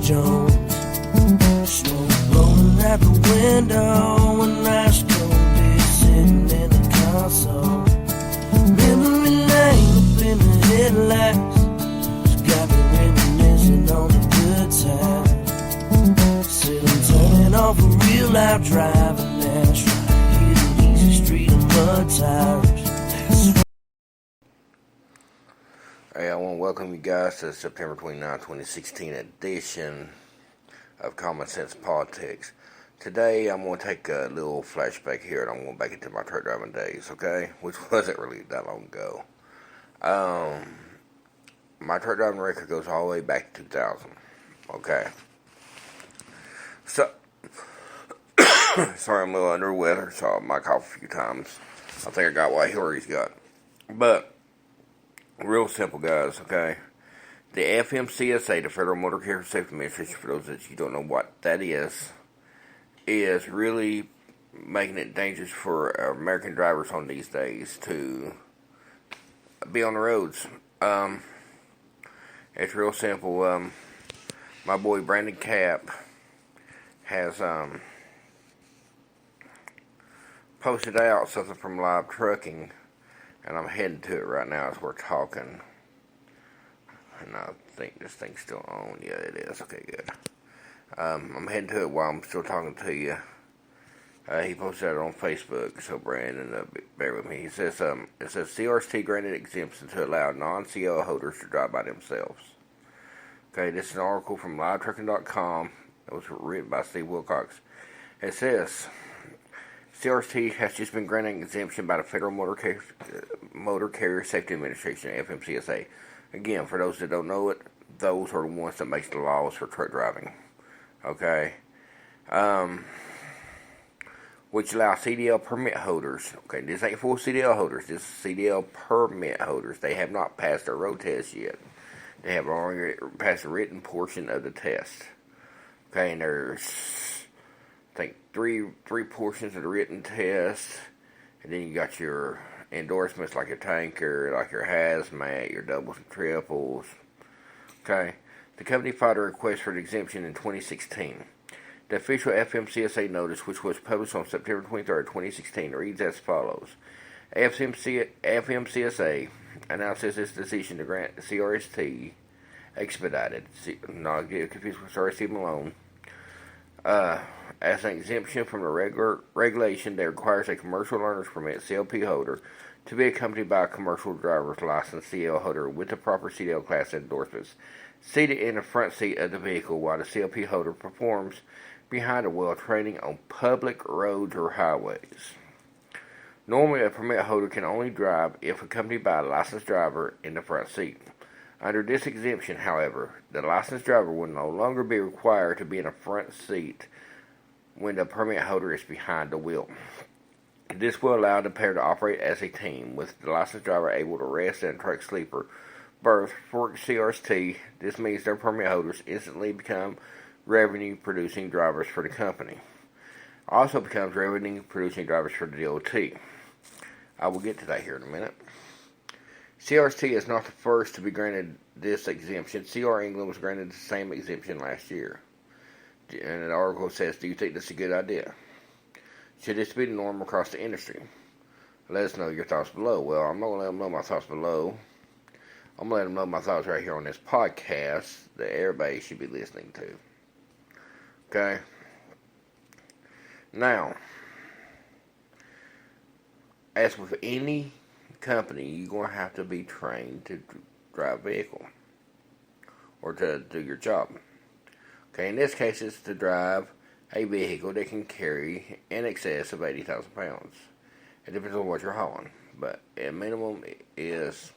Jones. Smoke blowing out the window, and I still be sitting in the console. Memory lane up in the headlights, it's got me reminiscing on the good times. Sitting turning off a real loud driving, that's right, hitting easy street and mud tires. Hey, I want to welcome you guys to the September 29, 2016 edition of Common Sense Politics. Today, I'm going to take a little flashback here, and I'm going back into my truck driving days, okay? Which wasn't really that long ago. My truck driving record goes all the way back to 2000, okay? So, sorry, I'm a little under the weather, so I might cough a few times. I think I got what Hillary's got. But, real simple, guys, okay? The FMCSA, the Federal Motor Carrier Safety Administration, for those that you don't know what that is really making it dangerous for American drivers on these days to be on the roads. It's real simple. My boy Brandon Cap has posted out something from Live Trucking, and I'm heading to it right now as we're talking. And I think this thing's still on. Yeah, it is. Okay, good. I'm heading to it while I'm still talking to you. He posted it on Facebook, so Brandon, bear with me. He says, it says, CRT granted exemption to allow non-CL holders to drive by themselves. Okay, this is an article from livetrucking.com. It was written by Steve Wilcox. It says, CRT has just been granted exemption by the Federal Motor Carrier Safety Administration, FMCSA. Again, for those that don't know it, those are the ones that make the laws for truck driving. Okay? Which allow CDL permit holders. Okay, this ain't full CDL holders. This is CDL permit holders. They have not passed their road test yet. They have already passed the written portion of the test. Okay, and there's, I think, three portions of the written test, and then you got your endorsements like your tanker, like your hazmat, your doubles and triples. Okay, the company filed a request for an exemption in 2016. The official FMCSA notice, which was published on September 23, 2016, reads as follows: FMCSA announces its decision to grant CRST expedited, not get confused with CRST Malone, as an exemption from the regulation that requires a commercial learner's permit CLP holder to be accompanied by a commercial driver's license CL holder with the proper CDL class endorsements, seated in the front seat of the vehicle while the CLP holder performs behind the wheel training on public roads or highways. Normally, a permit holder can only drive if accompanied by a licensed driver in the front seat. Under this exemption, however, the licensed driver will no longer be required to be in the front seat when the permit holder is behind the wheel. This will allow the pair to operate as a team, with the licensed driver able to rest in a truck sleeper berth for CRST. This means their permit holders instantly become revenue-producing drivers for the company. Also becomes revenue-producing drivers for the DOT. I will get to that here in a minute. CRST is not the first to be granted this exemption. CR England was granted the same exemption last year. And the article says, do you think this is a good idea? Should this be the norm across the industry? Let us know your thoughts below. Well, I'm not going to let them know my thoughts below. I'm going to let them know my thoughts right here on this podcast that everybody should be listening to. Okay? Now, as with any company, you're going to have to be trained to drive a vehicle or to do your job. Okay, in this case, it's to drive a vehicle that can carry in excess of 80,000 pounds. It depends on what you're hauling, but at minimum is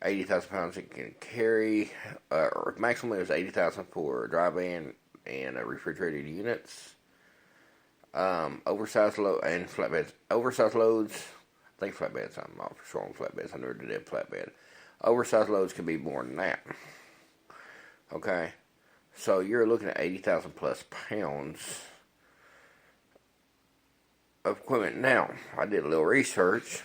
80,000 pounds it can carry, or maximum is 80,000 for drive-in and refrigerated units. Oversized load and flatbeds. Oversized loads, I think flatbeds, I'm not for sure on flatbeds, I never did a flatbed. Oversized loads can be more than that. Okay, so you're looking at 80,000 plus pounds of equipment. Now, I did a little research,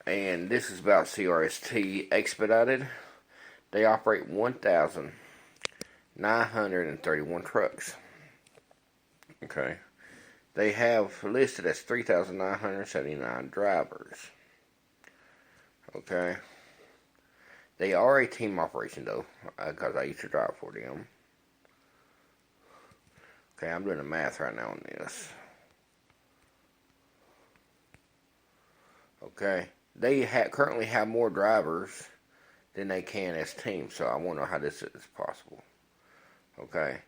and this is about CRST Expedited. They operate 1,000 931 trucks. Okay. They have listed as 3,979 drivers. Okay. They are a team operation, though, because I used to drive for them. Okay, I'm doing the math right now on this. Okay. They currently have more drivers than they can as teams, so I want to know how this is possible. Okay.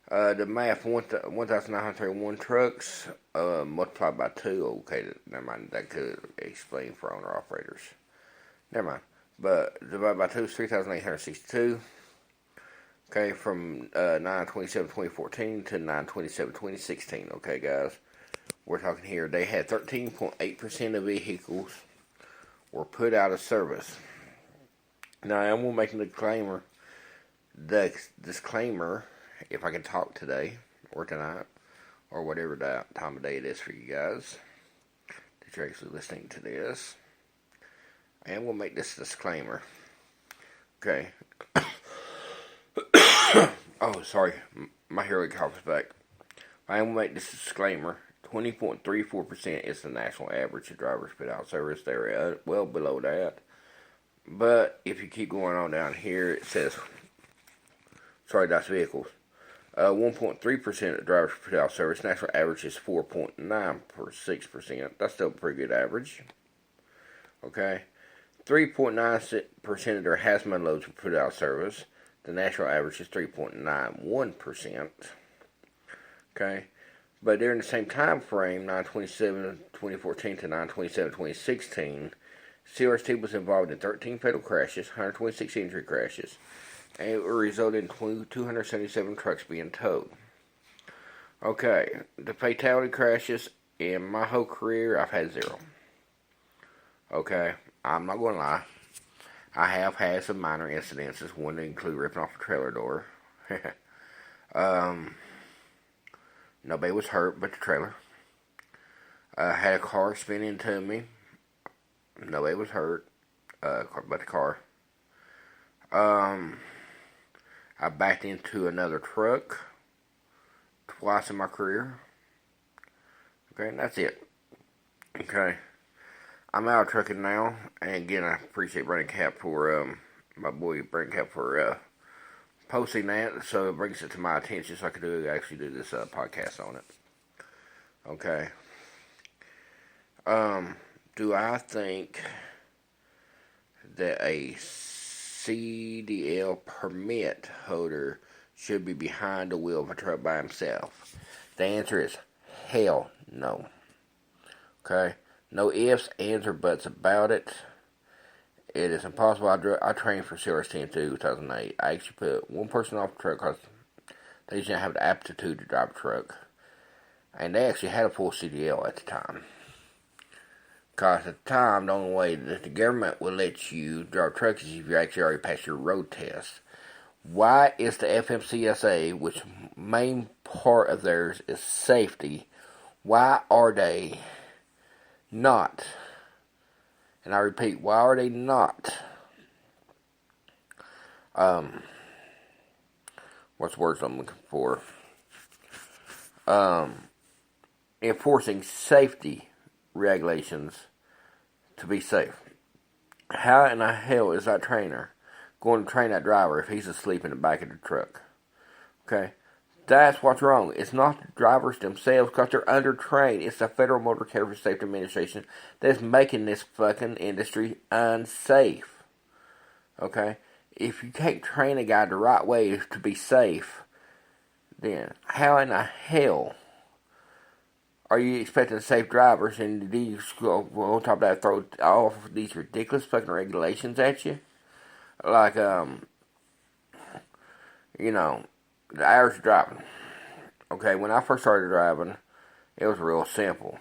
The math, 1,931 trucks, multiplied by 2. Okay, never mind. That could explain for owner-operators. Never mind. But divided by 2 is 3,862. Okay, from 9/27/2014 to 9/27/2016. Okay, guys. We're talking here. They had 13.8% of vehicles were put out of service. Now, I'm going to make a disclaimer. The disclaimer, if I can talk today or tonight or whatever time of day it is for you guys that you're actually listening to this, I am going to make this disclaimer. Okay. Oh, sorry. My hearing cough is back. I am going to make this disclaimer. 20.34% is the national average of drivers put out of service. They're well below that. But if you keep going on down here, it says, sorry, that's vehicles. 1.3% of drivers put out of service. National average is 4.96%. That's still a pretty good average. Okay. 3.9% of their hazmat loads were put out of service. The national average is 3.91%. Okay. But during the same time frame, 9/27/2014 to 9/27/2016, CRST was involved in 13 fatal crashes, 126 injury crashes, and it resulted in 277 trucks being towed. Okay, the fatality crashes in my whole career, I've had 0. Okay, I'm not going to lie. I have had some minor incidences, one to include ripping off a trailer door. Nobody was hurt but the trailer. Had a car spin into me. Nobody was hurt but the car. I backed into another truck twice in my career. Okay, and that's it. Okay. I'm out of trucking now, and again, I appreciate Brandon Cap for, my boy Brandon Cap for, posting that, so it brings it to my attention so I can actually do this, podcast on it. Okay. Do I think that a CDL permit holder should be behind the wheel of a truck by himself? The answer is hell no. Okay? No ifs, ands, or buts about it. It is impossible. I trained for CRST in 2008. I actually put one person off the truck because they didn't have the aptitude to drive a truck. And they actually had a full CDL at the time. Because at the time, the only way that the government would let you drive trucks is if you actually already passed your road test. Why is the FMCSA, which main part of theirs is safety, why are they not, and I repeat, why are they not, what's the words I'm looking for, enforcing safety regulations to be safe? How in the hell is that trainer going to train that driver if he's asleep in the back of the truck? Okay? That's what's wrong. It's not the drivers themselves because they're undertrained. It's the Federal Motor Carrier Safety Administration that's making this fucking industry unsafe. Okay? If you can't train a guy the right way to be safe, then how in the hell are you expecting safe drivers and these, on top of that, throw all these ridiculous fucking regulations at you? Like, the hours of driving. Okay, when I first started driving, it was real simple.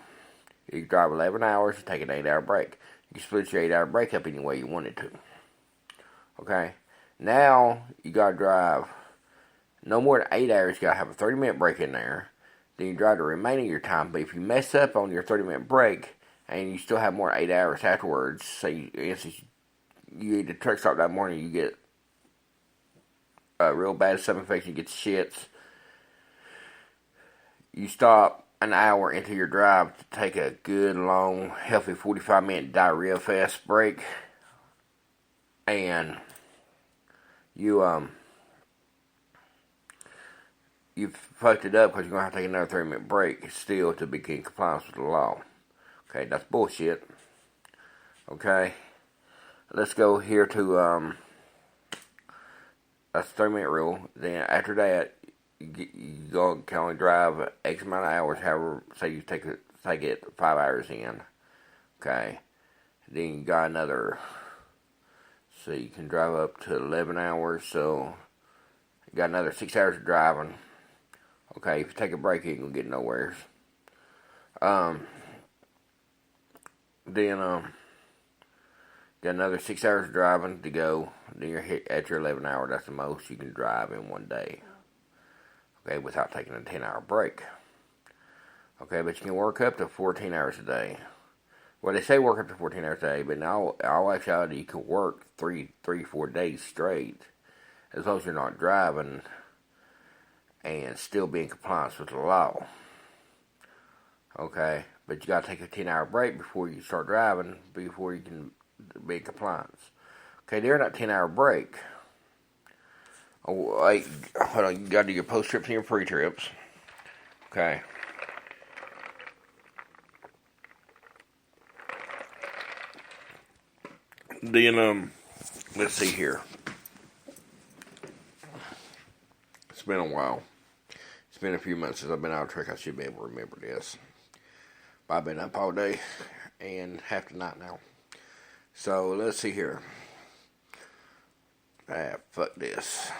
You drive 11 hours, you take an 8-hour break. You split your 8-hour break up any way you wanted to. Okay, now you gotta drive no more than 8 hours. You gotta have a 30-minute break in there. Then you drive the remaining of your time. But if you mess up on your 30-minute break and you still have more than 8 hours afterwards, say you get the truck stop that morning, you get real bad stomach infection, you get the shits, you stop an hour into your drive to take a good, long, healthy 45-minute diarrhea fast break, and you fucked it up because you're going to have to take another 30-minute break still to be in compliance with the law. Okay, that's bullshit. Okay, let's go here to, that's the 30-minute rule. Then after that, you can only drive X amount of hours, however, say you take it 5 hours in. Okay, then you got another, so you can drive up to 11 hours, so you got another 6 hours of driving. Okay, if you take a break, you ain't gonna get nowhere. Then, got another 6 hours of driving to go. Then you're at your 11 hour. That's the most you can drive in one day. Okay, without taking a 10-hour break. Okay, but you can work up to 14 hours a day. Well, they say work up to 14 hours a day, but in all actuality, you can work 4 days straight, as long as you're not driving and still be in compliance with the law. Okay, but you gotta take a 10-hour break before you start driving, before you can be in compliance. Okay, during that 10-hour break, oh, wait, hold on, you gotta do your post trips and your pre trips. Okay. Then, let's see here. It's been a while. It's been a few months since I've been out of track. I should be able to remember this. But I've been up all day and half the night now. So, let's see here. Fuck this.